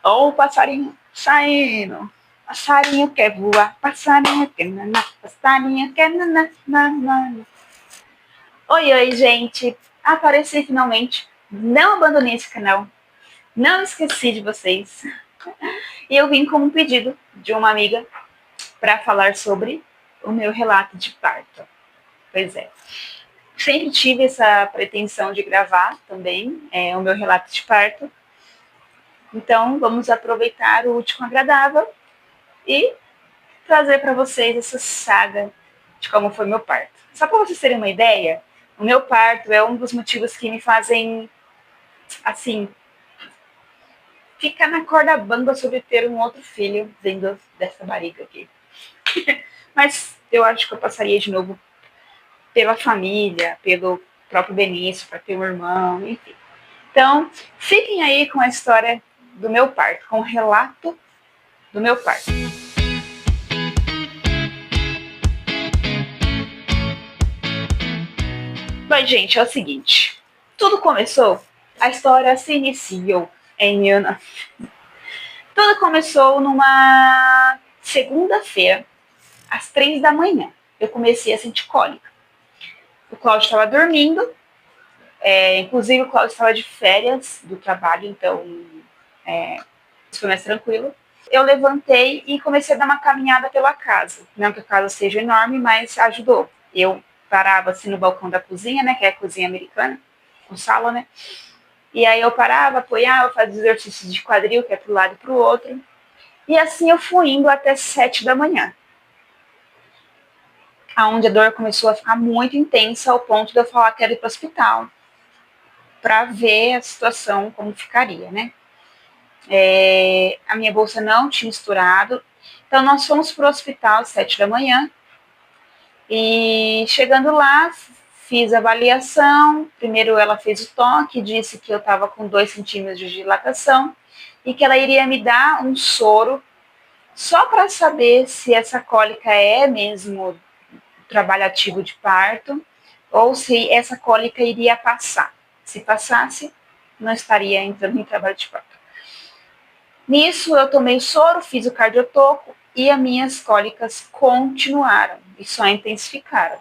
Ou o passarinho saindo. Passarinho quer voar, passarinho quer naná, passarinho quer naná, naná. Oi, oi, gente. Apareci finalmente. Não abandonei esse canal. Não esqueci de vocês. E eu vim com um pedido de uma amiga para falar sobre o meu relato de parto. Pois é. Sempre tive essa pretensão de gravar também o meu relato de parto. Então, vamos aproveitar o último agradável e trazer para vocês essa saga de como foi meu parto. Só para vocês terem uma ideia, o meu parto é um dos motivos que me fazem, assim, ficar na corda bamba sobre ter um outro filho vindo dessa barriga aqui. Mas eu acho que eu passaria de novo pela família, pelo próprio Benício, para ter um irmão, enfim. Então, fiquem aí com a história do meu parto, com o relato do meu parto. Mas, gente, é o seguinte. Tudo começou, a história se iniciou em Tudo começou numa segunda-feira, às 3 da manhã. Eu comecei a sentir cólica. O Cláudio estava dormindo, inclusive o Cláudio estava de férias do trabalho, então isso foi mais tranquilo. Eu levantei e comecei a dar uma caminhada pela casa. Não que a casa seja enorme, mas ajudou. Eu parava assim no balcão da cozinha, né, que é a cozinha americana, com sala, né? E aí eu parava, apoiava, fazia exercícios de quadril, que é para um lado e para o outro. E assim eu fui indo até 7 da manhã. Onde a dor começou a ficar muito intensa, ao ponto de eu falar que era ir para o hospital, para ver a situação, como ficaria, né? A minha bolsa não tinha estourado, então nós fomos para o hospital às 7 da manhã, e chegando lá, fiz a avaliação. Primeiro ela fez o toque, disse que eu estava com 2 centímetros de dilatação, e que ela iria me dar um soro, só para saber se essa cólica é mesmo trabalho ativo de parto, ou se essa cólica iria passar. Se passasse, não estaria entrando em trabalho de parto. Nisso, eu tomei soro, fiz o cardiotoco e as minhas cólicas continuaram e só intensificaram.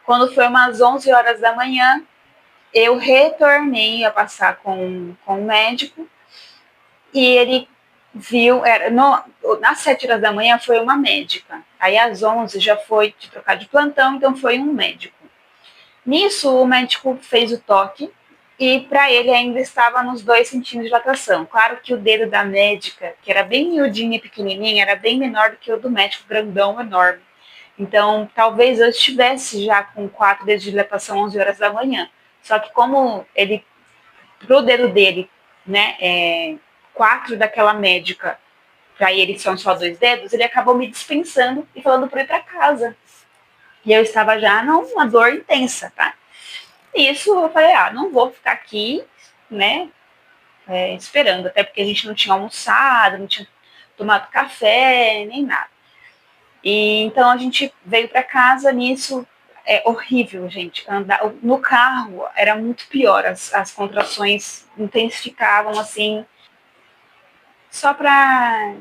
Quando foi umas 11 horas da manhã, eu retornei a passar com o médico e ele viu, às 7 horas da manhã foi uma médica, aí às 11 já foi de trocar de plantão, então foi um médico. Nisso, o médico fez o toque e para ele ainda estava nos 2 centímetros de dilatação. Claro que o dedo da médica, que era bem miudinho e pequenininho, era bem menor do que o do médico grandão, enorme. Então, talvez eu estivesse já com 4 dedos de dilatação 11 horas da manhã. Só que como ele, pro dedo dele, né, 4 daquela médica, para ele são só 2 dedos, ele acabou me dispensando e falando para ir para casa. E eu estava já numa dor intensa, tá? Isso eu falei, não vou ficar aqui, né, esperando, até porque a gente não tinha almoçado, não tinha tomado café, nem nada. E então a gente veio para casa. Nisso, é horrível, gente, andar no carro era muito pior, as contrações intensificavam assim. Só para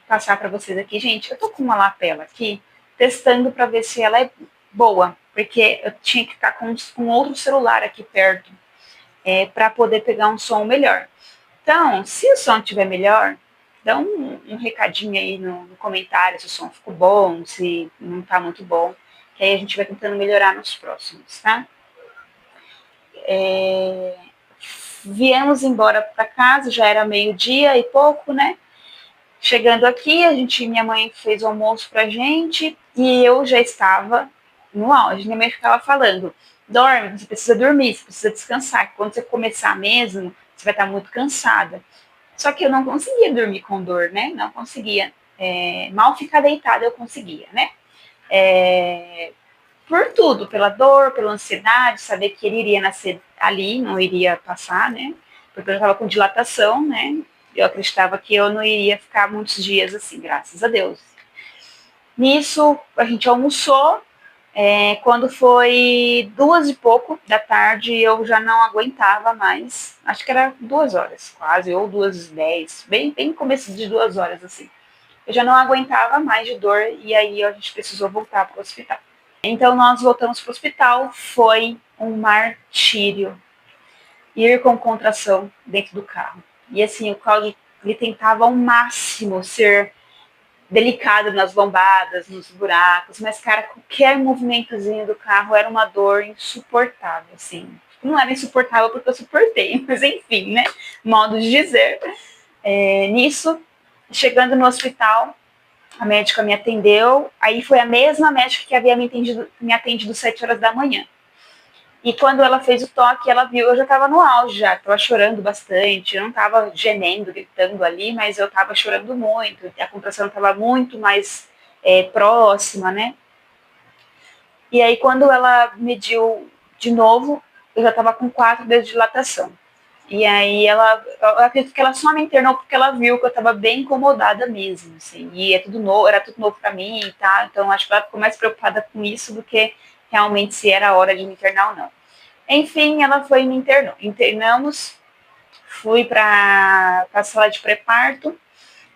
passar para vocês aqui, gente, eu tô com uma lapela aqui, testando para ver se ela é boa, porque eu tinha que ficar com outro celular aqui perto, para poder pegar um som melhor. Então, se o som estiver melhor, dá um recadinho aí no comentário se o som ficou bom, se não está muito bom, que aí a gente vai tentando melhorar nos próximos, tá? Viemos embora para casa, já era meio-dia e pouco, né? Chegando aqui, minha mãe fez o almoço pra gente e eu já estava no auge. Minha mãe ficava falando, dorme, você precisa dormir, você precisa descansar, que quando você começar mesmo, você vai estar muito cansada. Só que eu não conseguia dormir com dor, né? Não conseguia. Mal ficar deitada eu conseguia, né? Por tudo, pela dor, pela ansiedade, saber que ele iria nascer ali, não iria passar, né? Porque eu estava com dilatação, né? Eu acreditava que eu não iria ficar muitos dias assim, graças a Deus. Nisso, a gente almoçou Quando foi 2 e pouco da tarde, eu já não aguentava mais. Acho que era 2 horas, quase, ou 2h10, bem começo de 2 horas, assim. Eu já não aguentava mais de dor e aí a gente precisou voltar para o hospital. Então nós voltamos para o hospital, foi um martírio ir com contração dentro do carro. E assim, o Cláudio, ele tentava ao máximo ser delicado nas lombadas, nos buracos, mas, cara, qualquer movimentozinho do carro era uma dor insuportável, assim. Não era insuportável porque eu suportei, mas enfim, né? Modo de dizer. Nisso, chegando no hospital, a médica me atendeu, aí foi a mesma médica que havia me atendido 7 horas da manhã. E quando ela fez o toque, ela viu, eu já estava no auge, já estava chorando bastante, eu não estava gemendo, gritando ali, mas eu estava chorando muito, a contração estava muito mais próxima, né? E aí quando ela mediu de novo, eu já estava com 4 dedos de dilatação. E aí eu acredito que ela só me internou porque ela viu que eu estava bem incomodada mesmo, assim, e era tudo novo para mim e tal, então acho que ela ficou mais preocupada com isso do que realmente se era a hora de me internar ou não. Enfim, ela foi e me internou. Internamos, fui para a sala de pré-parto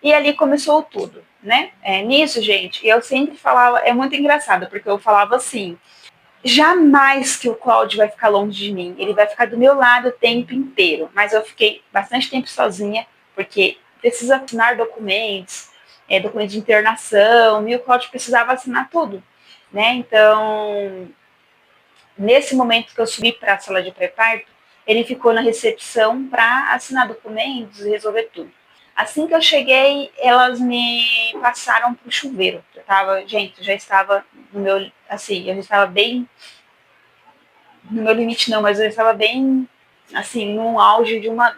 e ali começou tudo, né? Nisso, gente, eu sempre falava, é muito engraçado, porque eu falava assim, jamais que o Cláudio vai ficar longe de mim, ele vai ficar do meu lado o tempo inteiro, mas eu fiquei bastante tempo sozinha, porque precisa assinar documentos, documentos de internação, e o Cláudio precisava assinar tudo, né? Então, nesse momento que eu subi para a sala de pré-parto, ele ficou na recepção para assinar documentos e resolver tudo. Assim que eu cheguei, elas me passaram para o chuveiro. Eu já estava no meu, assim, eu já estava bem no meu limite não, mas eu estava bem, assim, no auge de uma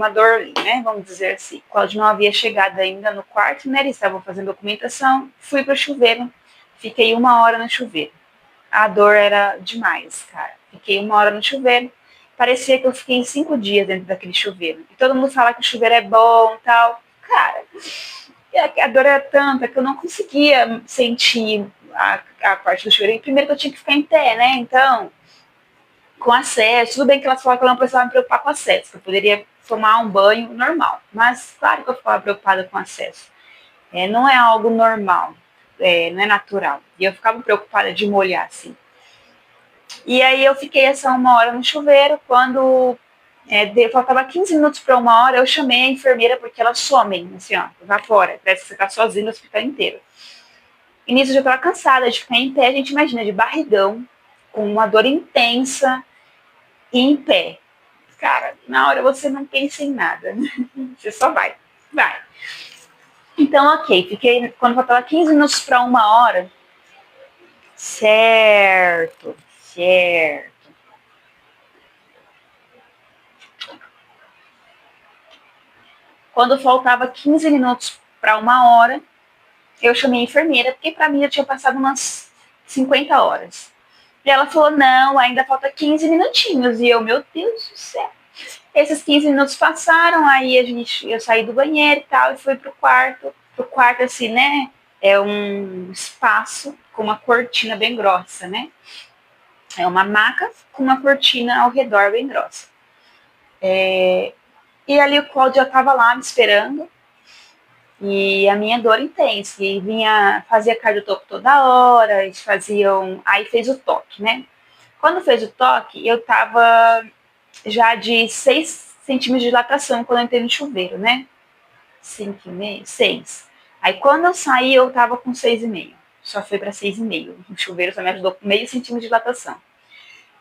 dor, né, vamos dizer assim. O Cláudio não havia chegado ainda no quarto, né, eles estavam fazendo documentação, fui para o chuveiro, fiquei 1 hora no chuveiro. A dor era demais, cara. Fiquei 1 hora no chuveiro. Parecia que eu fiquei 5 dias dentro daquele chuveiro. E todo mundo fala que o chuveiro é bom e tal. Cara, a dor era tanta que eu não conseguia sentir a parte do chuveiro. E primeiro que eu tinha que ficar em pé, né? Então, com acesso, tudo bem que elas falaram que eu não precisava me preocupar com acesso, que eu poderia tomar um banho normal. Mas, claro que eu ficava preocupada com acesso. Não é algo normal, não é natural. E eu ficava preocupada de molhar, assim. E aí eu fiquei essa 1 hora no chuveiro, quando faltava 15 minutos para 1 hora, eu chamei a enfermeira, porque elas somem, assim, ó, evapora, parece que você tá sozinho no hospital inteiro. E nisso eu já estava cansada de ficar em pé, a gente imagina, de barrigão, com uma dor intensa, e em pé. Cara, na hora você não pensa em nada, você só vai. Então, ok, fiquei, quando faltava 15 minutos para 1 hora, certo. Quando faltava 15 minutos para 1 hora, eu chamei a enfermeira, porque para mim eu tinha passado umas 50 horas. E ela falou, não, ainda falta 15 minutinhos. E eu, meu Deus do céu. Esses 15 minutos passaram, aí eu saí do banheiro e tal, e fui pro quarto. Pro quarto, assim, né, é um espaço com uma cortina bem grossa, né? É uma maca com uma cortina ao redor bem grossa. E ali o Cláudio já estava lá me esperando. E a minha dor intensa. E fazia cardiotopo toda hora, eles faziam. Aí fez o toque, né? Quando fez o toque, eu tava já de 6 centímetros de dilatação quando eu entrei no chuveiro, né? 5,5, 6. Aí quando eu saí, eu tava com 6,5. Só foi para 6,5. O chuveiro só me ajudou com meio centímetro de dilatação.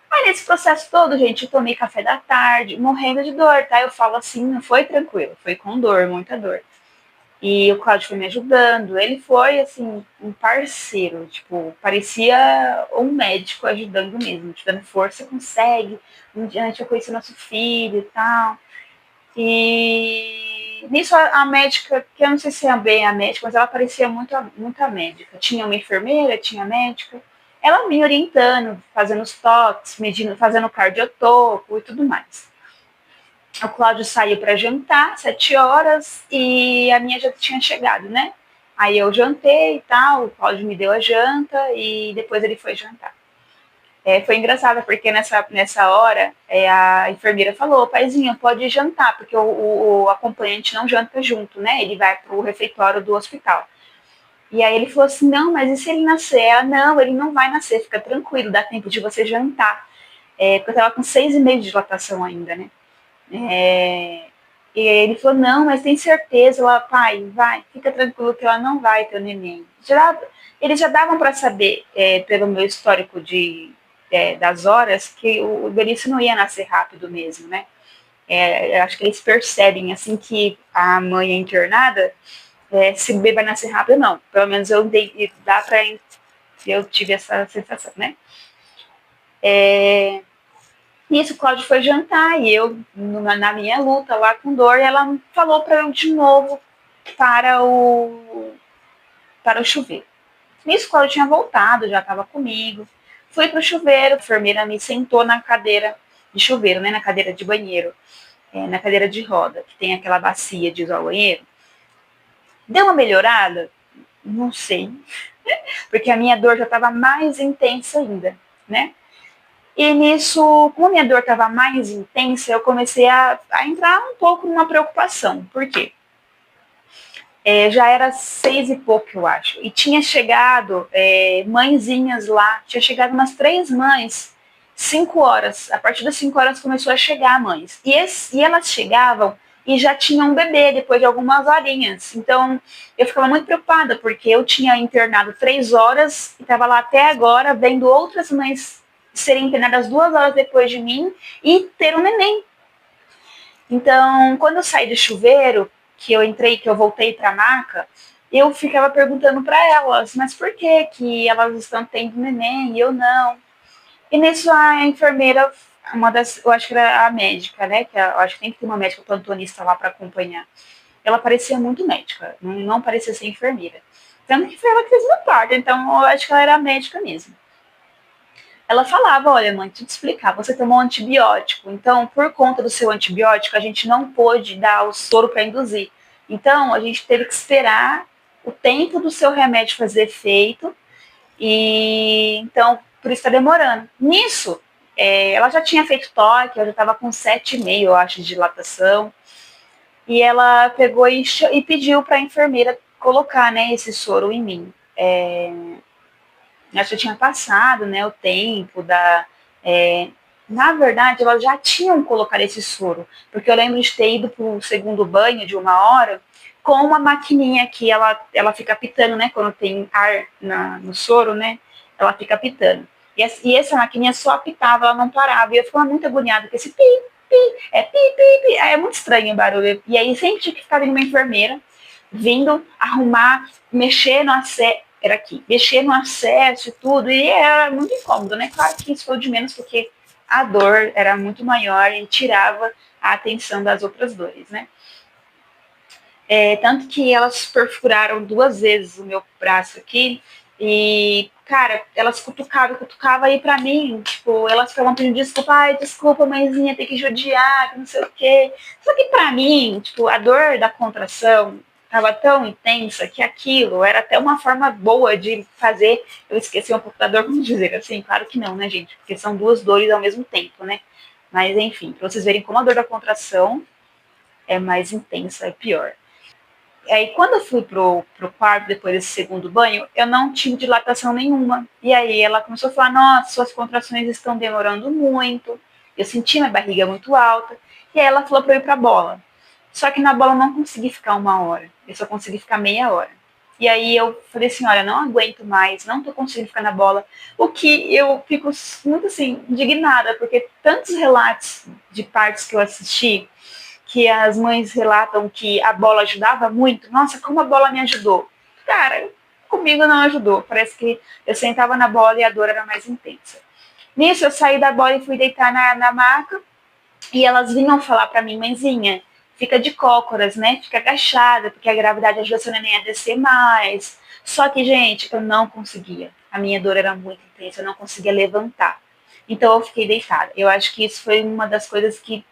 Aí nesse processo todo, gente, eu tomei café da tarde, morrendo de dor, tá? Eu falo assim, não foi tranquilo, foi com dor, muita dor. E o Cláudio foi me ajudando. Ele foi, assim, um parceiro. Tipo, parecia um médico ajudando mesmo. Te dando força, consegue. Um dia a gente vai conhecer nosso filho e tal. E nisso a médica, que eu não sei se é bem a médica, mas ela parecia muito a médica. Tinha uma enfermeira, tinha a médica. Ela me orientando, fazendo os toques, medindo, fazendo cardiotopo e tudo mais. O Cláudio saiu para jantar, 7 horas, e a minha já tinha chegado, né? Aí eu jantei e tal, o Cláudio me deu a janta e depois ele foi jantar. Foi engraçado, porque nessa hora a enfermeira falou, paizinho, pode jantar, porque o acompanhante não janta junto, né? Ele vai para o refeitório do hospital. E aí ele falou assim, não, mas e se ele nascer? Ela, não, ele não vai nascer, fica tranquilo, dá tempo de você jantar. Porque eu estava com 6,5 de dilatação ainda, né? E aí ele falou, não, mas tem certeza? Ela, pai, vai, fica tranquilo que ela não vai ter o neném. Eles já davam para saber, pelo meu histórico das horas, que o Benício não ia nascer rápido mesmo, né? Eu acho que eles percebem, assim que a mãe é internada, se o bebê vai nascer rápido, não. Pelo menos eu tive essa sensação, né? Nisso, o Cláudio foi jantar e eu, na minha luta lá com dor, ela falou para eu de novo para o chuveiro. Nisso, o Cláudio tinha voltado, já estava comigo. Fui para o chuveiro, a enfermeira me sentou na cadeira de chuveiro, né, na cadeira de banheiro, na cadeira de roda, que tem aquela bacia de usar o banheiro. Deu uma melhorada? Não sei, porque a minha dor já estava mais intensa ainda, né? E nisso, como a minha dor estava mais intensa, eu comecei a entrar um pouco numa preocupação. Por quê? Já era 6 e pouco, eu acho. E tinha chegado mãezinhas lá, tinha chegado umas 3 mães, 5 horas. A partir das 5 horas começou a chegar mães. E elas chegavam e já tinham um bebê depois de algumas horinhas. Então, eu ficava muito preocupada, porque eu tinha internado 3 horas e estava lá até agora vendo outras mães serem internadas 2 horas depois de mim e ter um neném. Então, quando eu saí do chuveiro, que eu entrei, que eu voltei para a maca, eu ficava perguntando para elas, mas por que elas estão tendo neném e eu não? E nisso a enfermeira, eu acho que era a médica, né? Eu acho que tem que ter uma médica plantonista lá para acompanhar. Ela parecia muito médica, não parecia ser enfermeira. Tanto que foi ela que fez meu parto, então eu acho que ela era médica mesmo. Ela falava, olha, mãe, deixa eu te explicar, você tomou um antibiótico, então, por conta do seu antibiótico, a gente não pôde dar o soro para induzir. Então, a gente teve que esperar o tempo do seu remédio fazer efeito, e então, por isso está demorando. Nisso, ela já tinha feito toque, ela já estava com 7,5, eu acho, de dilatação, e ela pegou e pediu para a enfermeira colocar, né, esse soro em mim. Já tinha passado, né, o tempo na verdade, elas já tinham colocado esse soro, porque eu lembro de ter ido para o segundo banho de 1 hora com uma maquininha que ela fica pitando, né, quando tem ar no soro, né, ela fica pitando. E essa maquininha só apitava, ela não parava, e eu ficava muito agoniada com esse pi, pi, pi, pi, pi, é muito estranho o barulho. E aí sempre tinha que ficar vindo uma enfermeira, vindo arrumar, mexer no acesso, era aqui, mexer no acesso e tudo, e era muito incômodo, né? Claro que isso foi de menos, porque a dor era muito maior e tirava a atenção das outras dores, né? Tanto que elas perfuraram 2 vezes o meu braço aqui, e, cara, elas cutucavam aí pra mim, tipo, elas ficavam pedindo desculpa, ai, desculpa, mãezinha, tem que judiar, que não sei o quê. Só que pra mim, tipo, a dor da contração estava tão intensa que aquilo era até uma forma boa de fazer eu esquecer um pouco da dor, vamos dizer assim. Claro que não, né, gente? Porque são 2 dores ao mesmo tempo, né? Mas, enfim, pra vocês verem como a dor da contração é mais intensa, é pior. Aí, quando eu fui pro quarto, depois desse segundo banho, eu não tive dilatação nenhuma. E aí ela começou a falar, nossa, suas contrações estão demorando muito. Eu senti minha barriga muito alta. E aí ela falou para eu ir pra bola. Só que na bola eu não consegui ficar 1 hora. Eu só consegui ficar meia hora. E aí eu falei assim, olha, não aguento mais, não tô conseguindo ficar na bola. O que eu fico muito, assim, indignada, porque tantos relatos de partos que eu assisti, que as mães relatam que a bola ajudava muito. Nossa, como a bola me ajudou. Cara, comigo não ajudou. Parece que eu sentava na bola e a dor era mais intensa. Nisso, eu saí da bola e fui deitar na maca. E elas vinham falar para mim, mãezinha, fica de cócoras, né? Fica agachada, porque a gravidade ajuda seu neném a descer mais. Só que, gente, eu não conseguia. A minha dor era muito intensa, eu não conseguia levantar. Então, eu fiquei deitada. Eu acho que isso foi uma das coisas que,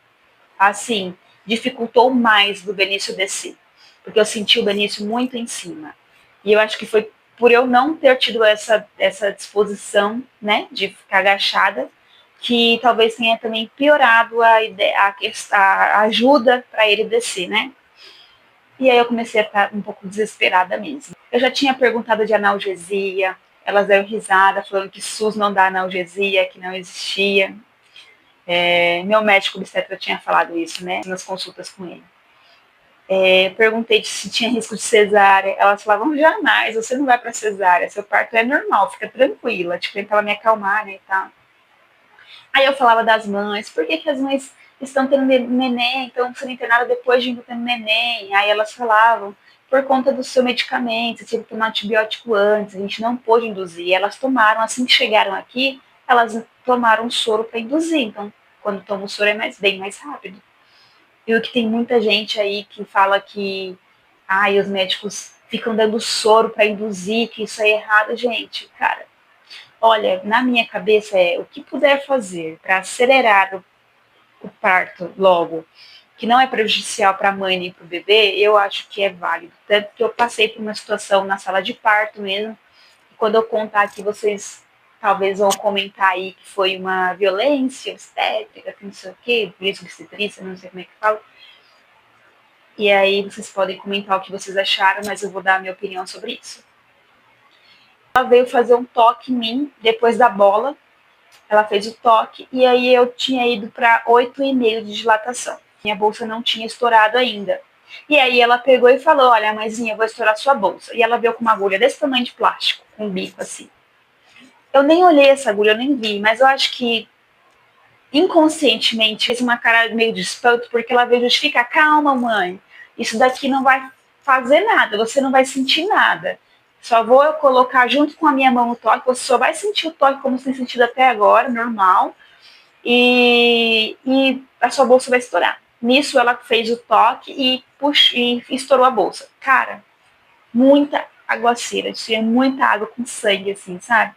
assim, dificultou mais do Benício descer, porque eu senti o Benício muito em cima. E eu acho que foi por eu não ter tido essa disposição, né, de ficar agachada, que talvez tenha também piorado a ajuda para ele descer, né? E aí eu comecei a ficar um pouco desesperada mesmo. Eu já tinha perguntado de analgesia, elas deram risada, falando que SUS não dá analgesia, que não existia. Meu médico obstetra tinha falado isso, né, nas consultas com ele. Perguntei se tinha risco de cesárea. Elas falavam, jamais, você não vai para cesárea, seu parto é normal, fica tranquila. Tipo, tentava me acalmar, né, e tal. Aí eu falava das mães, por que as mães estão tendo neném, estão sendo internadas depois de tendo neném? Aí elas falavam, por conta do seu medicamento, você tinha que tomar antibiótico antes, a gente não pôde induzir. Elas tomaram, assim que chegaram aqui, elas tomaram soro para induzir. Então, quando toma o soro é bem mais rápido. E o que tem muita gente aí que fala que os médicos ficam dando soro para induzir, que isso é errado. Gente, cara, olha, na minha cabeça o que puder fazer para acelerar o parto logo, que não é prejudicial para a mãe nem para o bebê, eu acho que é válido. Tanto que eu passei por uma situação na sala de parto mesmo, e quando eu contar aqui, vocês talvez vão comentar aí que foi uma violência obstétrica, que não sei o quê, violência obstetrícia, não sei como é que fala. E aí vocês podem comentar o que vocês acharam, mas eu vou dar a minha opinião sobre isso. Ela veio fazer um toque em mim depois da bola. Ela fez o toque e aí eu tinha ido para 8,5 de dilatação. Minha bolsa não tinha estourado ainda. E aí ela pegou e falou, olha, mãezinha, eu vou estourar sua bolsa. E ela veio com uma agulha desse tamanho de plástico, com um bico assim. Eu nem olhei essa agulha, eu nem vi, mas eu acho que inconscientemente fez uma cara meio de espanto, porque ela veio justificar, calma, mãe, isso daqui não vai fazer nada, você não vai sentir nada. Só vou colocar junto com a minha mão no toque, você só vai sentir o toque como você tem sentido até agora, normal, e a sua bolsa vai estourar. Nisso ela fez o toque e estourou a bolsa. Cara, muita aguaceira, tinha muita água com sangue, assim, sabe?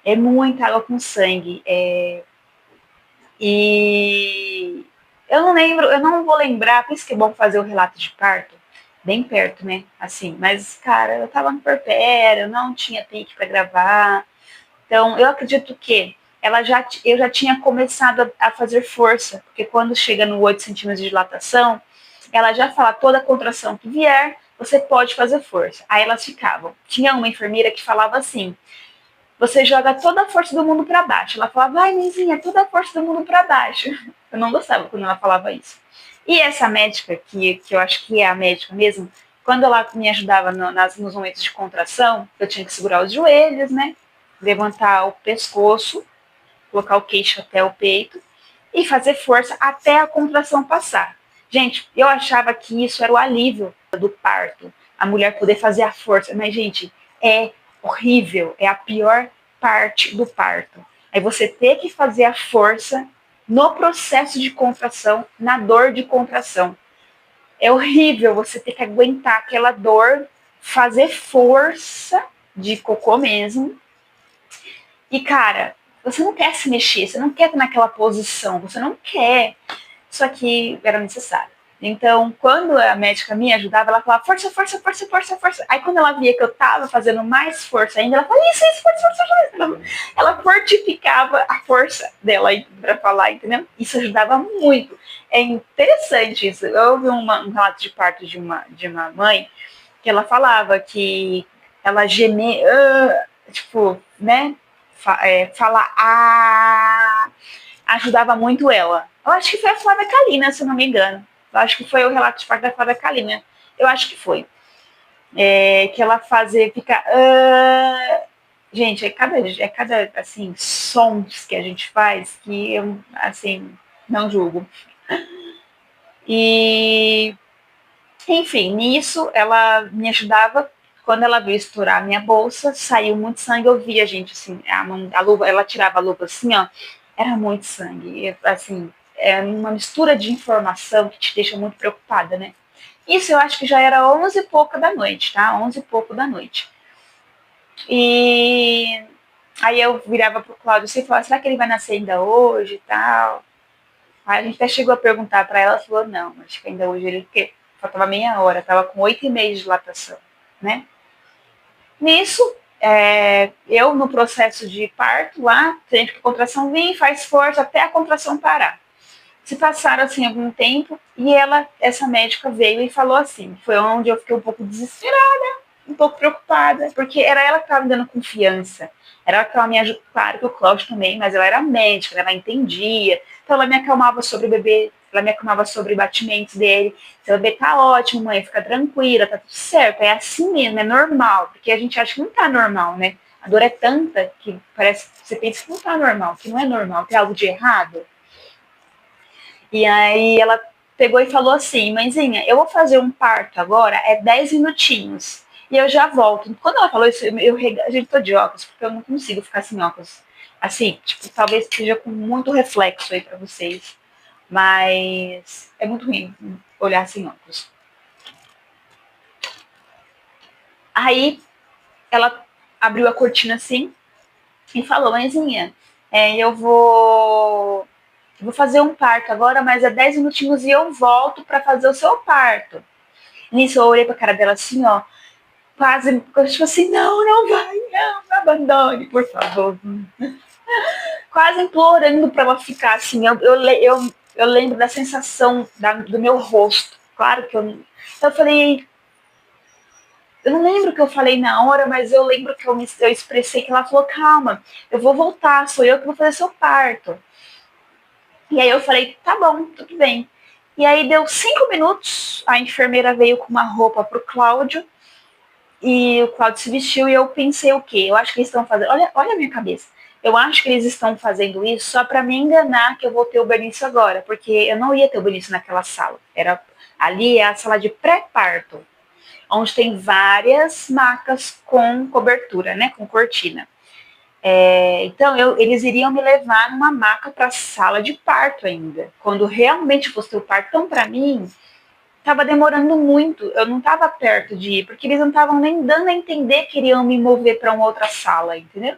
É muita água com sangue. E eu não lembro, eu não vou lembrar, por isso que é bom fazer o relato de parto, bem perto, né? Assim, mas, cara, eu tava no puerpério, eu não tinha take para gravar. Então, eu acredito que eu já tinha começado a fazer força, porque quando chega no 8 centímetros de dilatação, ela já fala toda a contração que vier, você pode fazer força. Aí elas ficavam. Tinha uma enfermeira que falava assim: você joga toda a força do mundo para baixo. Ela falava, vai, Nizinha, toda a força do mundo para baixo. Eu não gostava quando ela falava isso. E essa médica, que eu acho que é a médica mesmo, quando ela me ajudava nos momentos de contração, eu tinha que segurar os joelhos, né? Levantar o pescoço, colocar o queixo até o peito e fazer força até a contração passar. Gente, eu achava que isso era o alívio do parto, a mulher poder fazer a força, mas, gente, é horrível, é a pior parte do parto. É você ter que fazer a força no processo de contração, na dor de contração. É horrível você ter que aguentar aquela dor, fazer força de cocô mesmo. E, cara, você não quer se mexer, você não quer estar naquela posição, você não quer. Só que era necessário. Então, quando a médica me ajudava, ela falava força, força, força, força, força. Aí, quando ela via que eu estava fazendo mais força ainda, ela falava isso, força, força, força. Ela fortificava a força dela para falar, entendeu? Isso ajudava muito. É interessante isso. Eu ouvi um relato de parto de uma mãe que ela falava que ela gemia, tipo, né? Falar ajudava muito ela. Eu acho que foi a Flávia Kalina, se não me engano. Eu acho que foi o relato de parto da Flávia Kalina. Eu acho que foi. Que ela fazia, ficar. Gente, cada assim, sons que a gente faz que eu, assim, não julgo. E, enfim, nisso ela me ajudava. Quando ela viu estourar a minha bolsa, saiu muito sangue. Eu via, gente, assim, a luva, ela tirava a luva assim, ó, era muito sangue. Assim, é uma mistura de informação que te deixa muito preocupada, né? Isso eu acho que já era 11 e pouco da noite, tá? 11 e pouco da noite. E aí eu virava pro Cláudio assim e falava, será que ele vai nascer ainda hoje e tal? Aí a gente até chegou a perguntar para ela, ela falou, não, acho que ainda hoje ele, porque faltava meia hora, tava com 8,5 de dilatação, né? Nisso, eu no processo de parto lá, sempre que a contração vem, faz força até a contração parar. Se passaram assim algum tempo e essa médica veio e falou assim, foi onde eu fiquei um pouco desesperada, um pouco preocupada, porque era ela que estava me dando confiança, era ela que estava me ajudando, claro que o Cláudio também, mas ela era médica, ela entendia, então ela me acalmava sobre o bebê, ela me acalmava sobre batimentos dele, seu bebê tá ótimo, mãe, fica tranquila, tá tudo certo, é assim mesmo, é normal, porque a gente acha que não tá normal, né? A dor é tanta que parece que você pensa que não tá normal, que não é normal, tem algo de errado. E aí ela pegou e falou assim, mãezinha, eu vou fazer um parto agora, é 10 minutinhos. E eu já volto. Quando ela falou isso, a gente, tô de óculos, porque eu não consigo ficar sem óculos. Assim, tipo, talvez seja com muito reflexo aí pra vocês. Mas é muito ruim olhar sem óculos. Aí ela abriu a cortina assim e falou, mãezinha, eu vou fazer um parto agora, mas é 10 minutinhos e eu volto para fazer o seu parto. Nisso eu olhei pra cara dela assim, ó, quase, tipo assim, não vai, não, me abandone, por favor. Quase implorando pra ela ficar assim, eu lembro da sensação do meu rosto. Claro que eu falei, eu não lembro o que eu falei na hora, mas eu lembro que eu expressei que ela falou, calma, eu vou voltar, sou eu que vou fazer seu parto. E aí eu falei, tá bom, tudo bem. E aí deu 5 minutos, a enfermeira veio com uma roupa pro Cláudio, e o Cláudio se vestiu e eu pensei o quê? Eu acho que eles estão fazendo, olha a minha cabeça, eu acho que eles estão fazendo isso só para me enganar que eu vou ter o Benício agora, porque eu não ia ter o Benício naquela sala, ali é a sala de pré-parto, onde tem várias macas com cobertura, né, com cortina. Então, eles iriam me levar numa maca para a sala de parto ainda, quando realmente fosse ter o parto. Então, para mim, estava demorando muito, eu não estava perto de ir, porque eles não estavam nem dando a entender que iriam me mover para uma outra sala, entendeu?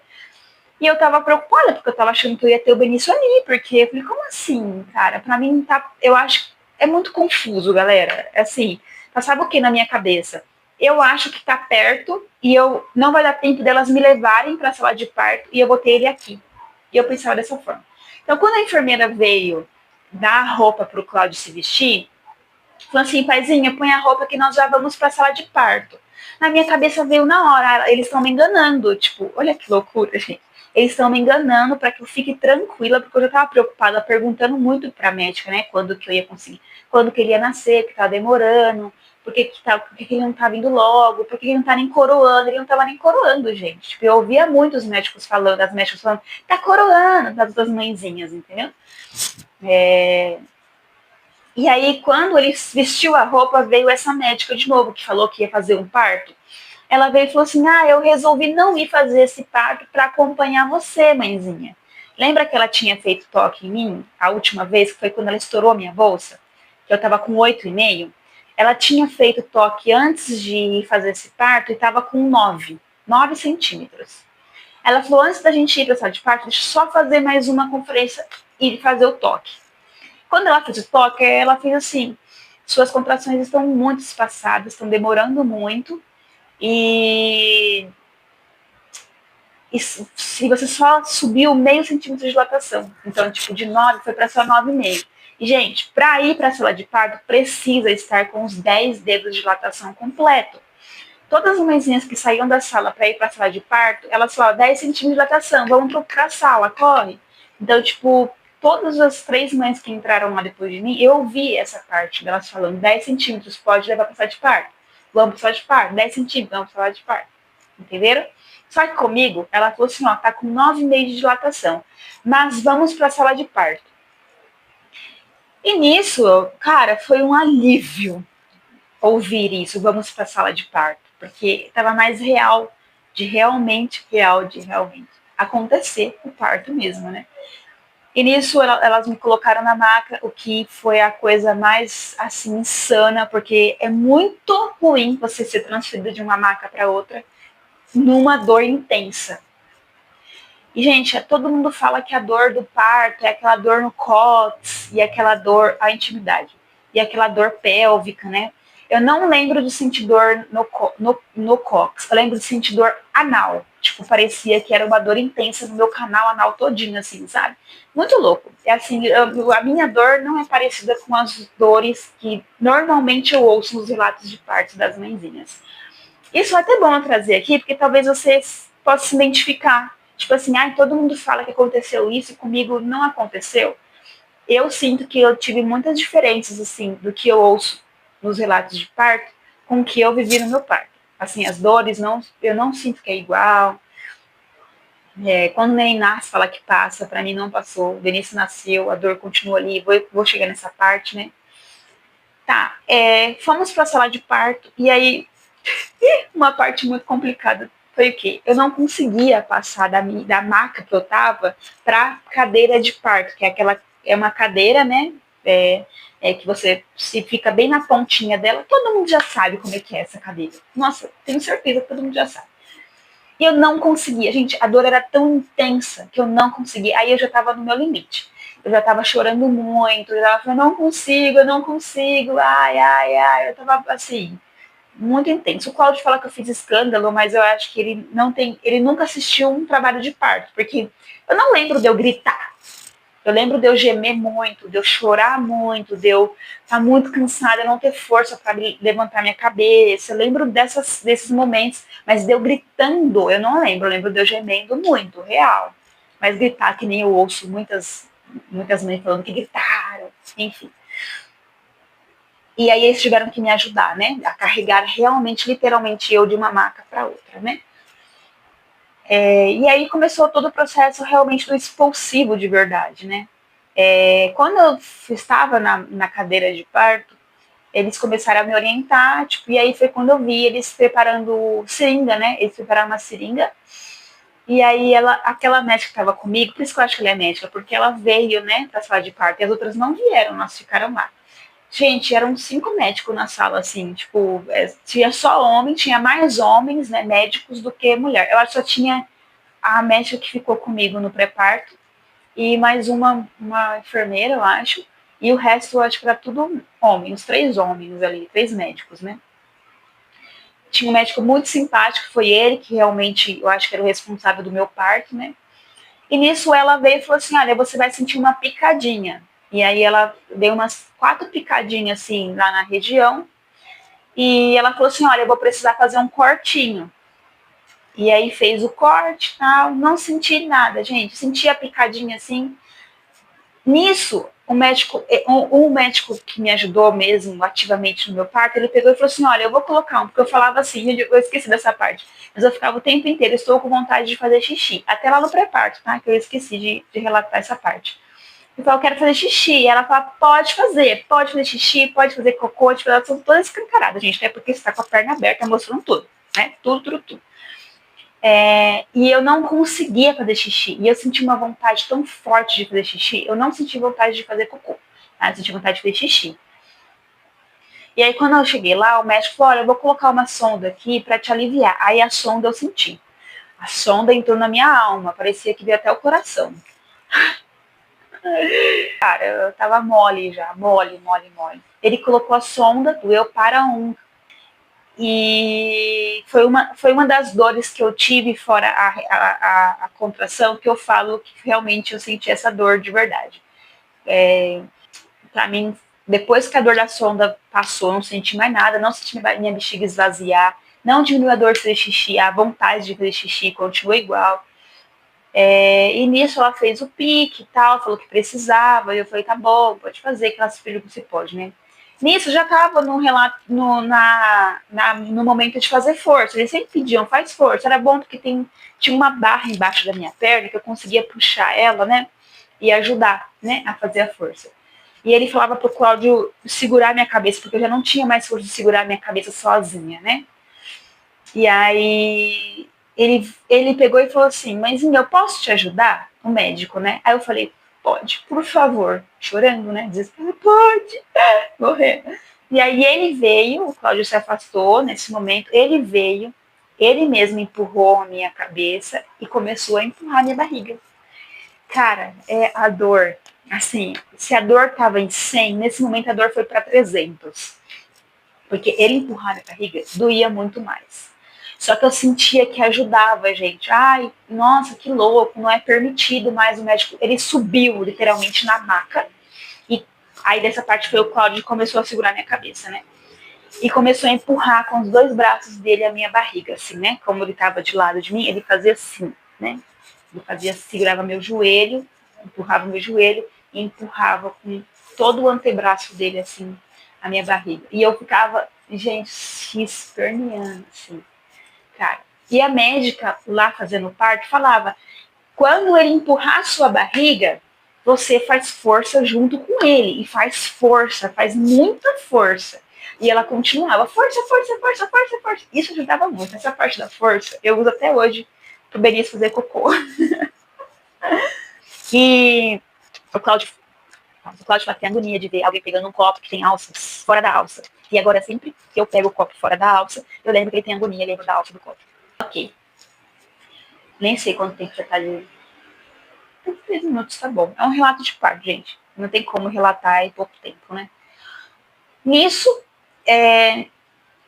E eu estava preocupada, porque eu estava achando que eu ia ter o Benício ali, porque eu falei, como assim, cara? Para mim, eu acho que é muito confuso, galera. Assim, passava o que na minha cabeça? Eu acho que tá perto e eu não vai dar tempo delas me levarem para a sala de parto e eu vou ter ele aqui. E eu pensava dessa forma. Então, quando a enfermeira veio dar a roupa para o Cláudio se vestir, falou assim, paizinha, põe a roupa que nós já vamos para a sala de parto. Na minha cabeça veio na hora, eles estão me enganando, tipo, olha que loucura, gente. Eles estão me enganando para que eu fique tranquila, porque eu já estava preocupada, perguntando muito para a médica, né, quando que eu ia conseguir, quando que ele ia nascer, que estava demorando, por que ele não tá vindo logo, por que ele não tá nem coroando, ele não tava nem coroando, gente. Tipo, eu ouvia muito os médicos falando, as médicas falando, tá coroando, das mãezinhas, entendeu? E aí, quando ele vestiu a roupa, veio essa médica de novo, que falou que ia fazer um parto. Ela veio e falou assim, eu resolvi não ir fazer esse parto para acompanhar você, mãezinha. Lembra que ela tinha feito toque em mim a última vez, que foi quando ela estourou a minha bolsa? Que eu estava com 8,5? Ela tinha feito toque antes de fazer esse parto e estava com 9 centímetros. Ela falou, antes da gente ir para a sala de parto, deixa eu só fazer mais uma conferência e fazer o toque. Quando ela fez o toque, ela fez assim, suas contrações estão muito espaçadas, estão demorando muito, e se você só subiu meio centímetro de dilatação. Então, tipo, de 9 foi para só 9,5. E, gente, para ir para a sala de parto, precisa estar com os 10 dedos de dilatação completo. Todas as mãezinhas que saíam da sala para ir para a sala de parto, elas falavam 10 centímetros de dilatação, vamos para a sala, corre. Então, tipo, todas as 3 mães que entraram lá depois de mim, eu ouvi essa parte delas falando 10 centímetros, pode levar para a sala de parto. Vamos para a sala de parto, 10 centímetros, vamos para a sala de parto. Entenderam? Só que comigo, ela falou assim, ó, tá com 9,5 de dilatação, mas vamos para a sala de parto. E nisso, cara, foi um alívio ouvir isso, vamos para a sala de parto, porque estava mais real, de realmente acontecer o parto mesmo, né? E nisso elas me colocaram na maca, o que foi a coisa mais, assim, insana, porque é muito ruim você ser transferido de uma maca para outra numa dor intensa. E, gente, todo mundo fala que a dor do parto é aquela dor no cóccix e aquela dor, a intimidade, e aquela dor pélvica, né? Eu não lembro de sentir dor no cóccix, eu lembro de sentir dor anal. Tipo, parecia que era uma dor intensa no meu canal anal todinho, assim, sabe? Muito louco. É assim, a minha dor não é parecida com as dores que normalmente eu ouço nos relatos de parto das mãezinhas. Isso é até bom eu trazer aqui, porque talvez você possa se identificar. Tipo assim, todo mundo fala que aconteceu isso e comigo não aconteceu. Eu sinto que eu tive muitas diferenças, assim, do que eu ouço nos relatos de parto com o que eu vivi no meu parto. Assim, as dores, eu não sinto que é igual. Quando o neném nasce, fala que passa, para mim não passou. O Vinícius nasceu, a dor continua ali, vou chegar nessa parte, né? Tá, fomos para a sala de parto, e aí, uma parte muito complicada foi o quê? Eu não conseguia passar da maca que eu tava para cadeira de parto, que é uma cadeira, né? Que você se fica bem na pontinha dela, todo mundo já sabe como é que é essa cadeira. Nossa, tenho certeza que todo mundo já sabe. E eu não conseguia, gente, a dor era tão intensa que eu não conseguia. Aí eu já tava no meu limite. Eu já tava chorando muito, eu tava falando, eu não consigo, ai, eu tava assim, muito intenso. O Cláudio fala que eu fiz escândalo, mas eu acho que ele nunca assistiu um trabalho de parto, porque eu não lembro de eu gritar. Eu lembro de eu gemer muito, de eu chorar muito, de eu estar muito cansada, não ter força para levantar minha cabeça. Eu lembro desses momentos, mas de eu gritando, eu não lembro. Eu lembro de eu gemendo muito, real. Mas gritar, que nem eu ouço muitas mães falando que gritaram, enfim. E aí eles tiveram que me ajudar, né? A carregar realmente, literalmente, eu de uma maca para outra, né? E aí começou todo o processo realmente do expulsivo de verdade, né? Quando eu estava na cadeira de parto, eles começaram a me orientar, tipo, e aí foi quando eu vi eles preparando seringa, né? Eles prepararam uma seringa, e aí aquela médica que estava comigo, por isso que eu acho que ela é médica, porque ela veio, né, pra sala de parto, e as outras não vieram, nós ficaram lá. Gente, eram 5 médicos na sala, assim, tipo, tinha só homem, tinha mais homens, né, médicos do que mulher. Eu acho que só tinha a médica que ficou comigo no pré-parto e mais uma enfermeira, eu acho, e o resto eu acho que era tudo homem, os 3 homens ali, 3 médicos, né. Tinha um médico muito simpático, foi ele que realmente, eu acho que era o responsável do meu parto, né. E nisso ela veio e falou assim, olha, você vai sentir uma picadinha. E aí ela deu umas 4 picadinhas, assim, lá na região, e ela falou assim, olha, eu vou precisar fazer um cortinho. E aí fez o corte, tal, não senti nada, gente, senti a picadinha assim. Nisso, um médico que me ajudou mesmo ativamente no meu parto, ele pegou e falou assim, olha, eu vou colocar porque eu falava assim, eu esqueci dessa parte, mas eu ficava o tempo inteiro, estou com vontade de fazer xixi, até lá no pré-parto, tá, que eu esqueci de relatar essa parte. Eu falava, eu quero fazer xixi, e ela fala, pode fazer xixi, pode fazer cocô, tipo, elas são todas escancaradas, gente, né, porque você tá com a perna aberta mostrando tudo, né, tudo. E eu não conseguia fazer xixi. E eu senti uma vontade tão forte de fazer xixi. Eu não senti vontade de fazer cocô. Tá? Eu senti vontade de fazer xixi. E aí, quando eu cheguei lá, o médico falou, olha, eu vou colocar uma sonda aqui para te aliviar. Aí a sonda eu senti. A sonda entrou na minha alma. Parecia que veio até o coração. Cara, eu tava mole já. Mole. Ele colocou a sonda, doeu para um. E foi uma das dores que eu tive, fora a contração, que eu falo que realmente eu senti essa dor de verdade. Para mim, depois que a dor da sonda passou, eu não senti mais nada, não senti minha bexiga esvaziar, não diminuiu a dor de fazer xixi, a vontade de fazer xixi continuou igual. E nisso ela fez o pique e tal, falou que precisava, e eu falei, tá bom, pode fazer, que ela se pediu que você pode, né? Nisso já estava no momento de fazer força. Eles sempre pediam, faz força. Era bom porque tinha uma barra embaixo da minha perna que eu conseguia puxar ela, né? E ajudar, né? A fazer a força. E ele falava pro Cláudio segurar minha cabeça, porque eu já não tinha mais força de segurar minha cabeça sozinha, né? E aí ele pegou e falou assim, mas eu posso te ajudar? O médico, né? Aí eu falei, pode, por favor. Chorando, né? Desesperado, pode. Morrer. E aí ele veio, o Cláudio se afastou nesse momento, ele veio, ele mesmo empurrou a minha cabeça e começou a empurrar a minha barriga. Cara, a dor, assim, se a dor tava em 100, nesse momento a dor foi para 300. Porque ele empurrar minha barriga doía muito mais. Só que eu sentia que ajudava, gente. Ai, nossa, que louco, não é permitido mais o médico. Ele subiu literalmente na maca. E aí dessa parte foi o Cláudio que começou a segurar minha cabeça, né? E começou a empurrar com os dois braços dele a minha barriga, assim, né? Como ele estava de lado de mim, ele fazia assim, né? Ele fazia, segurava meu joelho, empurrava meu joelho e empurrava com todo o antebraço dele, assim, a minha barriga. E eu ficava, gente, se esperneando, assim, cara. E a médica lá fazendo o parto falava: quando ele empurrar a sua barriga, você faz força junto com ele. E faz força, faz muita força. E ela continuava: força, força, força, força, força. Isso ajudava muito. Essa parte da força eu uso até hoje pro Benício fazer cocô. E o Cláudio tem agonia de ver alguém pegando um copo que tem alças fora da alça. E agora, sempre que eu pego o copo fora da alça, eu lembro que ele tem agonia, lembro da alça do copo. Ok. Nem sei quanto tempo já tá ali. 3 minutos tá bom. É um relato de parto, gente. Não tem como relatar em pouco tempo, né? Nisso,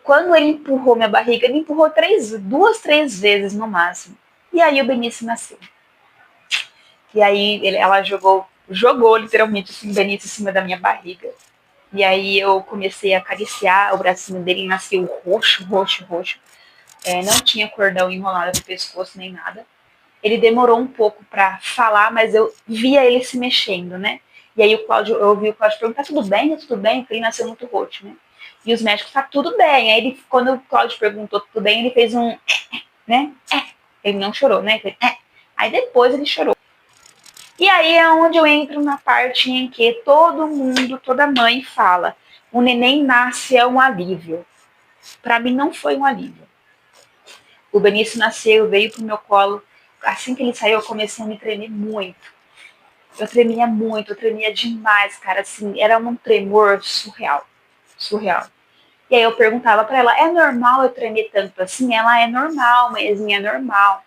quando ele empurrou minha barriga, ele empurrou 2, 3 vezes no máximo. E aí o Benício nasceu. E aí ela jogou literalmente assim, o Benício em cima da minha barriga. E aí eu comecei a acariciar o bracinho dele, e nasceu roxo, roxo, roxo. Não tinha cordão enrolado no pescoço nem nada. Ele demorou um pouco para falar, mas eu via ele se mexendo, né? E aí eu ouvi o Cláudio perguntar: tá tudo bem? Tá tudo bem? Porque ele nasceu muito roxo, né? E os médicos: tá tudo bem. Aí ele, quando o Cláudio perguntou tudo bem, ele fez um, né? Ele não chorou, né? Ele fez, Aí depois ele chorou. E aí é onde eu entro na parte em que todo mundo, toda mãe fala: o neném nasce é um alívio. Para mim não foi um alívio. O Benício nasceu, veio pro meu colo. Assim que ele saiu, eu comecei a me tremer muito. Eu tremia muito, eu tremia demais, cara, assim, era um tremor surreal, surreal. E aí eu perguntava pra ela: é normal eu tremer tanto assim? Ela: é normal, mãezinha, é normal.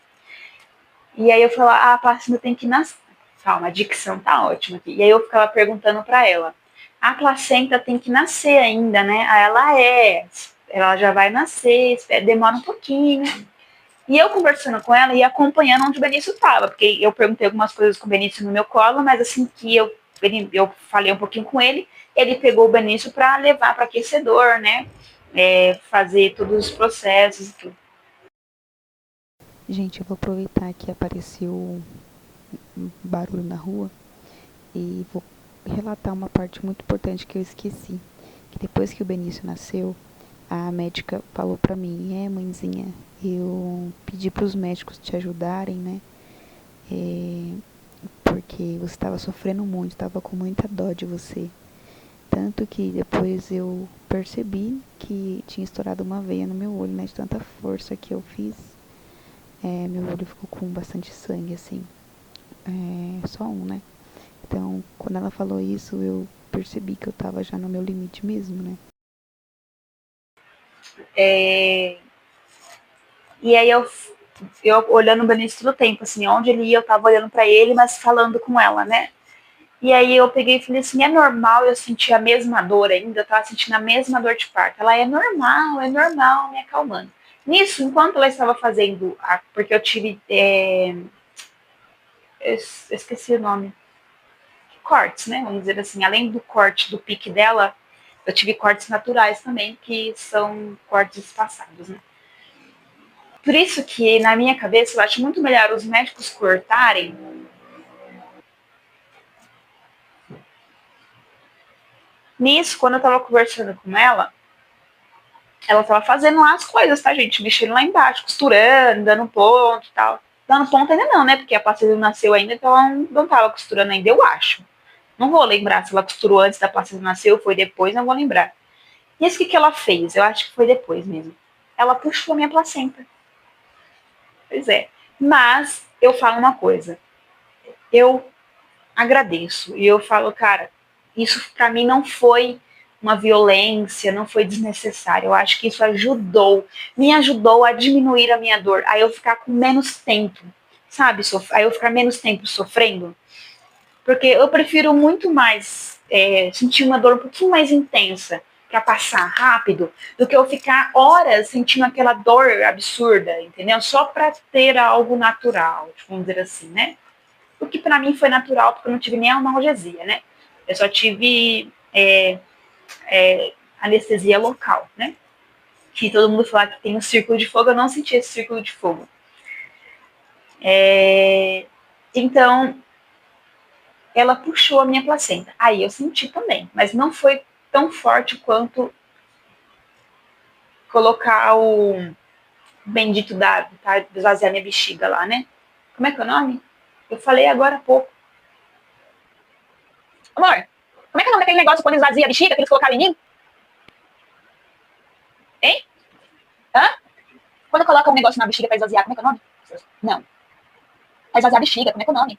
E aí eu falava: a placenta tem que nascer. Calma, a dicção tá ótima aqui. E aí eu ficava perguntando pra ela: a placenta tem que nascer ainda, né? Aí ela já vai nascer, demora um pouquinho. E eu conversando com ela e acompanhando onde o Benício estava, porque eu perguntei algumas coisas com o Benício no meu colo, mas assim que eu falei um pouquinho com ele, ele pegou o Benício para levar para aquecedor, né? Fazer todos os processos e tudo. Gente, eu vou aproveitar que apareceu um barulho na rua e vou relatar uma parte muito importante que eu esqueci. Que depois que o Benício nasceu, a médica falou pra mim: mãezinha, eu pedi pros médicos te ajudarem, né? Porque você estava sofrendo muito, estava com muita dó de você. Tanto que depois eu percebi que tinha estourado uma veia no meu olho, né? De tanta força que eu fiz. Meu olho ficou com bastante sangue, assim. Só um, né? Então, quando ela falou isso, eu percebi que eu tava já no meu limite mesmo, né? E aí eu olhando o Benício todo o tempo, assim, onde ele ia, eu tava olhando para ele, mas falando com ela, né? E aí eu peguei e falei assim: é normal eu sentir a mesma dor ainda? Eu tava sentindo a mesma dor de parto. Ela: é normal, me acalmando. Nisso, enquanto ela estava fazendo, porque eu tive, eu esqueci o nome, cortes, né? Vamos dizer assim, além do corte do pique dela, eu tive cortes naturais também, que são cortes espaçados, né? Por isso que, na minha cabeça, eu acho muito melhor os médicos cortarem. Nisso, quando eu tava conversando com ela tava fazendo lá as coisas, tá, gente? Mexendo lá embaixo, costurando, dando ponto e tal. Dando ponto ainda não, né? Porque a placenta não nasceu ainda, então ela não tava costurando ainda, eu acho. Não vou lembrar se ela costurou antes da placenta nascer ou foi depois, não vou lembrar. E isso que ela fez? Eu acho que foi depois mesmo. Ela puxou a minha placenta. Pois é. Mas eu falo uma coisa. Eu agradeço. E eu falo: cara, isso para mim não foi uma violência, não foi desnecessário. Eu acho que isso me ajudou a diminuir a minha dor, a eu ficar com menos tempo, sabe? A eu ficar menos tempo sofrendo. Porque eu prefiro muito mais sentir uma dor um pouquinho mais intensa para passar rápido do que eu ficar horas sentindo aquela dor absurda, entendeu? Só para ter algo natural, vamos dizer assim, né? O que para mim foi natural, porque eu não tive nem analgesia, né? Eu só tive anestesia local, né? Que todo mundo fala que tem um círculo de fogo, eu não senti esse círculo de fogo. Então, ela puxou a minha placenta. Aí eu senti também, mas não foi tão forte quanto colocar o bendito da esvaziar minha bexiga lá, né? Como é que é o nome? Eu falei agora há pouco. Amor, como é que é o nome daquele negócio quando esvazia a bexiga que eles colocaram em mim? Hein? Hã? Quando coloca um negócio na bexiga pra esvaziar, como é que é o nome? Não. Pra esvaziar a bexiga, como é que é o nome?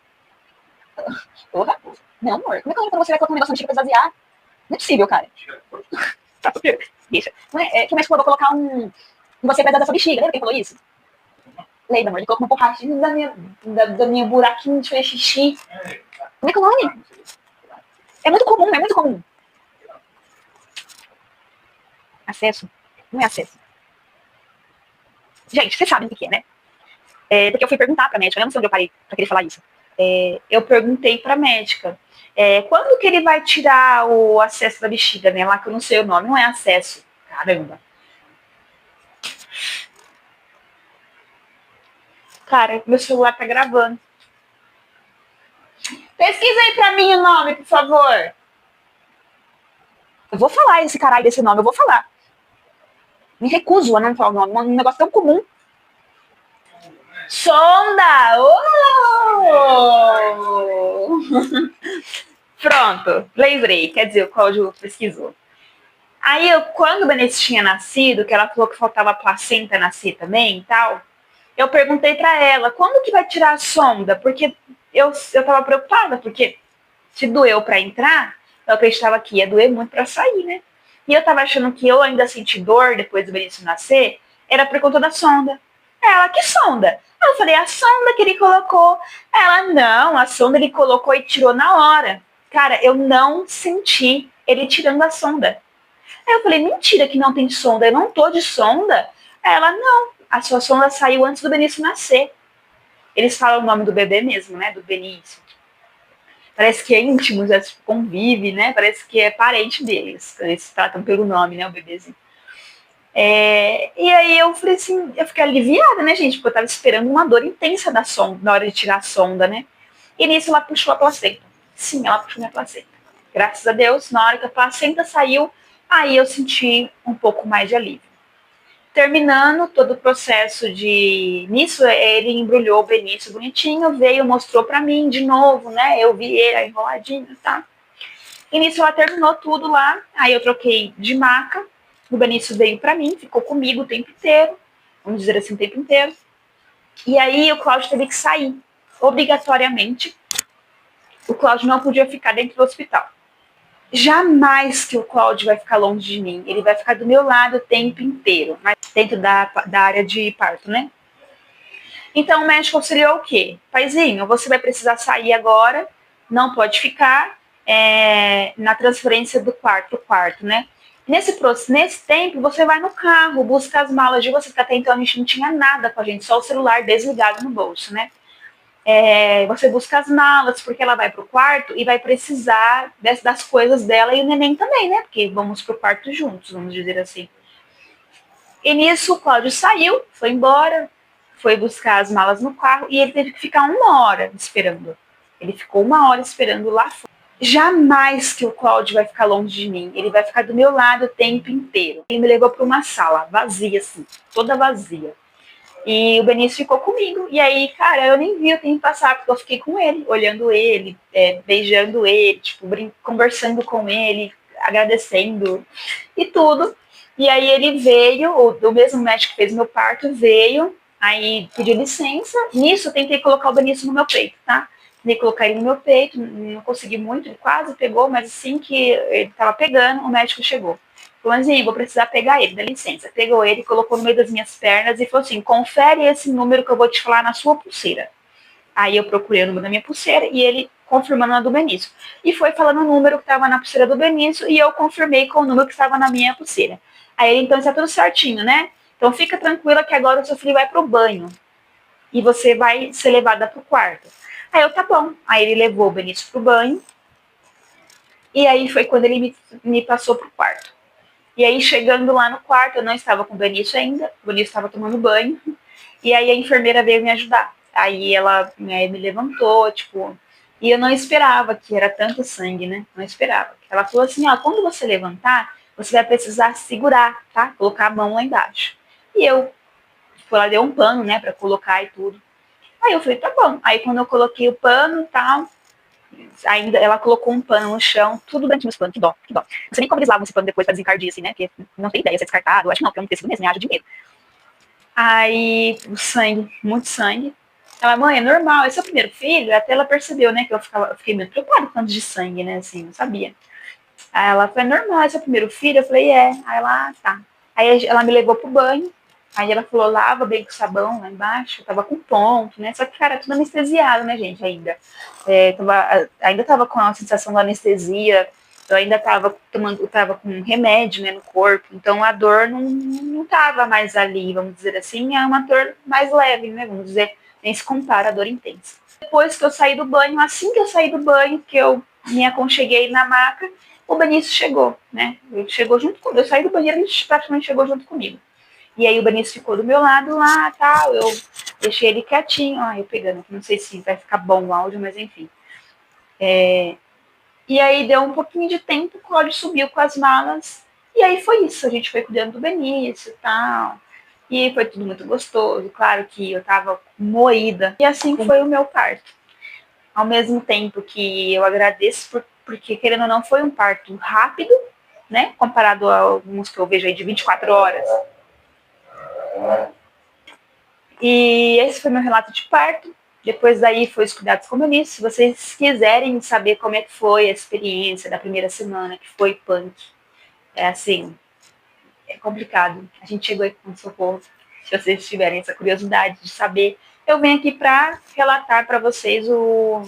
Porra. Não, amor. Como é que é o nome quando você vai colocar um negócio na bexiga pra esvaziar? Não é possível, cara. Tá, deixa. Não é, que o médico falou, vou colocar um você vai dar da sua bexiga. Lembra que ele falou isso? Lembra, amor? Ele colocou uma porradinha da minha buraquinho de fazer xixi. Como é que é o nome? É muito comum, é muito comum. Acesso? Não é acesso. Gente, vocês sabem o que é, né? Porque eu fui perguntar pra médica, eu não sei onde eu parei pra querer falar isso. Eu perguntei pra médica, quando que ele vai tirar o acesso da bexiga, né? Lá que eu não sei o nome, não é acesso. Caramba. Cara, meu celular tá gravando. Pesquisa aí pra mim o nome, por favor. Eu vou falar esse caralho desse nome, eu vou falar. Me recuso a não falar o nome, um negócio tão comum. Sonda! Oh! Pronto, lembrei. Quer dizer, o Cláudio pesquisou. Aí, quando o Benício tinha nascido, que ela falou que faltava a placenta nascer também e tal, eu perguntei pra ela, quando que vai tirar a sonda? Porque eu tava preocupada, porque se doeu pra entrar, eu acreditava que ia doer muito pra sair, né? E eu tava achando que eu ainda senti dor depois do Benício nascer, era por conta da sonda. Ela, que sonda? Eu falei, a sonda que ele colocou. Ela, não, a sonda ele colocou e tirou na hora. Cara, eu não senti ele tirando a sonda. Aí eu falei, mentira que não tem sonda, eu não tô de sonda. Ela, não, a sua sonda saiu antes do Benício nascer. Eles falam o nome do bebê mesmo, né, do Benício. Parece que é íntimo, já convive, né, parece que é parente deles. Eles tratam pelo nome, né, o bebezinho. E aí eu falei assim, eu fiquei aliviada, né, gente, porque eu tava esperando uma dor intensa da sonda, na hora de tirar a sonda, né. E nisso ela puxou a placenta. Sim, ela puxou minha placenta. Graças a Deus, na hora que a placenta saiu, aí eu senti um pouco mais de alívio. Terminando todo o processo de... Nisso, ele embrulhou o Benício bonitinho, veio, mostrou pra mim de novo, né? Eu vi ele enroladinho, tá? E nisso ela terminou tudo lá, aí eu troquei de maca, o Benício veio pra mim, ficou comigo o tempo inteiro, vamos dizer assim, o tempo inteiro. E aí o Cláudio teve que sair, obrigatoriamente. O Cláudio não podia ficar dentro do hospital. Jamais que o Cláudio vai ficar longe de mim. Ele vai ficar do meu lado o tempo inteiro, mas dentro da área de parto, né? Então o médico auxiliou o quê? Paizinho, você vai precisar sair agora, não pode ficar na transferência do quarto, né? Nesse tempo, você vai no carro, busca as malas de vocês, porque até então a gente não tinha nada com a gente, só o celular desligado no bolso, né? Você busca as malas, porque ela vai pro quarto e vai precisar das coisas dela e o neném também, né? Porque vamos pro quarto juntos, vamos dizer assim. E nisso o Cláudio saiu, foi embora, foi buscar as malas no carro e ele teve que ficar 1 hora esperando. Ele ficou 1 hora esperando lá fora. Jamais que o Cláudio vai ficar longe de mim. Ele vai ficar do meu lado o tempo inteiro. Ele me levou para uma sala vazia, assim, toda vazia. E o Benício ficou comigo. E aí, cara, eu nem vi o tempo passar, porque eu fiquei com ele, olhando ele, beijando ele, tipo, conversando com ele, agradecendo e tudo. E aí ele veio, o mesmo médico que fez meu parto veio, aí pediu licença. Nisso eu tentei colocar o Benício no meu peito, tá? Tentei colocar ele no meu peito, não consegui muito, ele quase pegou, mas assim que ele tava pegando, o médico chegou. Falou assim, vou precisar pegar ele, dá licença. Pegou ele, colocou no meio das minhas pernas e falou assim, confere esse número que eu vou te falar na sua pulseira. Aí eu procurei o número da minha pulseira e ele confirmando a do Benício. E foi falando o número que estava na pulseira do Benício e eu confirmei com o número que estava na minha pulseira. Aí ele, então, está tudo certinho, né? Então fica tranquila que agora o seu filho vai pro banho e você vai ser levada pro quarto. Aí eu, tá bom. Aí ele levou o Benício pro banho e aí foi quando ele me passou pro quarto. E aí, chegando lá no quarto, eu não estava com o Benício ainda, o Benício estava tomando banho, e aí a enfermeira veio me ajudar. Aí ela me levantou, tipo, e eu não esperava que era tanto sangue, né? Não esperava. Ela falou assim, ó, quando você levantar, você vai precisar segurar, tá? Colocar a mão lá embaixo. E eu, tipo, ela deu um pano, né, pra colocar e tudo. Aí eu falei, tá bom. Aí quando eu coloquei o pano e tal, ainda ela colocou um pano no chão, tudo dentro dos panos, que dó, que dó. Não sei nem como eles lavam esse pano depois pra desencardir, assim, né? Porque não tem ideia se é descartado, eu acho que não, porque é um tecido mesmo, me acha de medo. Aí, o sangue, muito sangue. Ela, mãe, é normal, esse é o primeiro filho? Até ela percebeu, né, que eu fiquei muito preocupada com tanto de sangue, né, assim, não sabia. Aí ela falou, é normal, esse é o primeiro filho? Eu falei, é. Aí ela, tá. Aí ela me levou pro banho, aí ela falou, lava bem com sabão lá embaixo, eu tava com ponto, né, só que, cara, tudo anestesiado, né, gente, ainda. Ainda tava com a sensação da anestesia, eu ainda tava com remédio, né, no corpo, então a dor não tava mais ali, vamos dizer assim, é uma dor mais leve, né, vamos dizer, nem se compara à dor intensa. Depois que eu saí do banho, assim que eu saí do banho, que eu me aconcheguei na maca, o Benício chegou, né, ele chegou junto comigo, eu saí do banheiro, ele praticamente chegou junto comigo. E aí o Benício ficou do meu lado lá, tal, eu deixei ele quietinho, eu pegando, não sei se vai ficar bom o áudio, mas enfim. E aí deu um pouquinho de tempo, o Cláudio subiu com as malas, e aí foi isso, a gente foi cuidando do Benício e tal, e foi tudo muito gostoso, claro que eu tava moída, e assim foi o meu parto. Ao mesmo tempo que eu agradeço, porque querendo ou não, foi um parto rápido, né, comparado a alguns que eu vejo aí de 24 horas. E esse foi meu relato de parto. Depois daí foi os cuidados com o Benício. Se vocês quiserem saber como é que foi a experiência da primeira semana, que foi punk, é assim, é complicado. A gente chegou aí com socorro. Se vocês tiverem essa curiosidade de saber, eu venho aqui para relatar para vocês o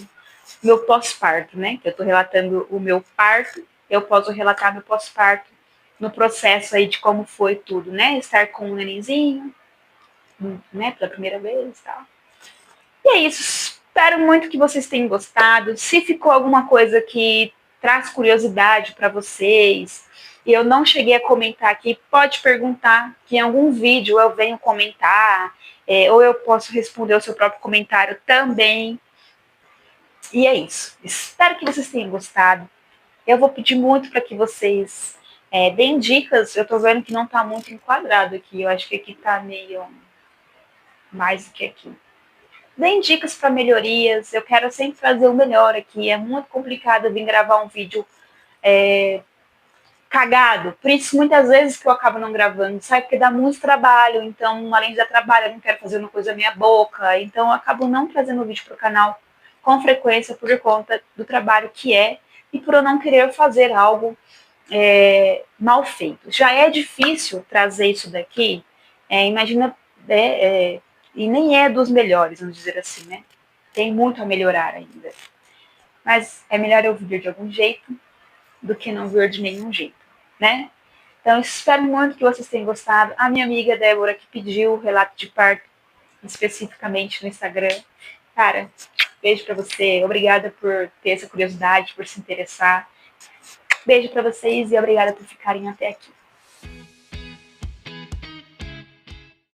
meu pós-parto, né? Eu estou relatando o meu parto, eu posso relatar meu pós-parto no processo aí de como foi tudo, né? Estar com um nenenzinho, né? Pela primeira vez e tal. E é isso. Espero muito que vocês tenham gostado. Se ficou alguma coisa que traz curiosidade para vocês e eu não cheguei a comentar aqui, pode perguntar, que em algum vídeo eu venho comentar, ou eu posso responder o seu próprio comentário também. E é isso. Espero que vocês tenham gostado. Eu vou pedir muito para que vocês deem dicas. Eu estou vendo que não está muito enquadrado aqui. Eu acho que aqui está meio mais do que aqui. Deem dicas para melhorias, eu quero sempre trazer o melhor aqui, é muito complicado vir gravar um vídeo cagado, por isso muitas vezes que eu acabo não gravando, sabe, porque dá muito trabalho, então além de dar trabalho eu não quero fazer uma coisa meia boca, então eu acabo não trazendo vídeo para o canal com frequência por conta do trabalho que é e por eu não querer fazer algo mal feito. Já é difícil trazer isso daqui, imagina, e nem é dos melhores, vamos dizer assim, né? Tem muito a melhorar ainda. Mas é melhor eu vir de algum jeito do que não vir de nenhum jeito, né? Então, espero muito que vocês tenham gostado. A minha amiga Débora, que pediu o relato de parto especificamente no Instagram. Cara, beijo pra você. Obrigada por ter essa curiosidade, por se interessar. Beijo pra vocês e obrigada por ficarem até aqui.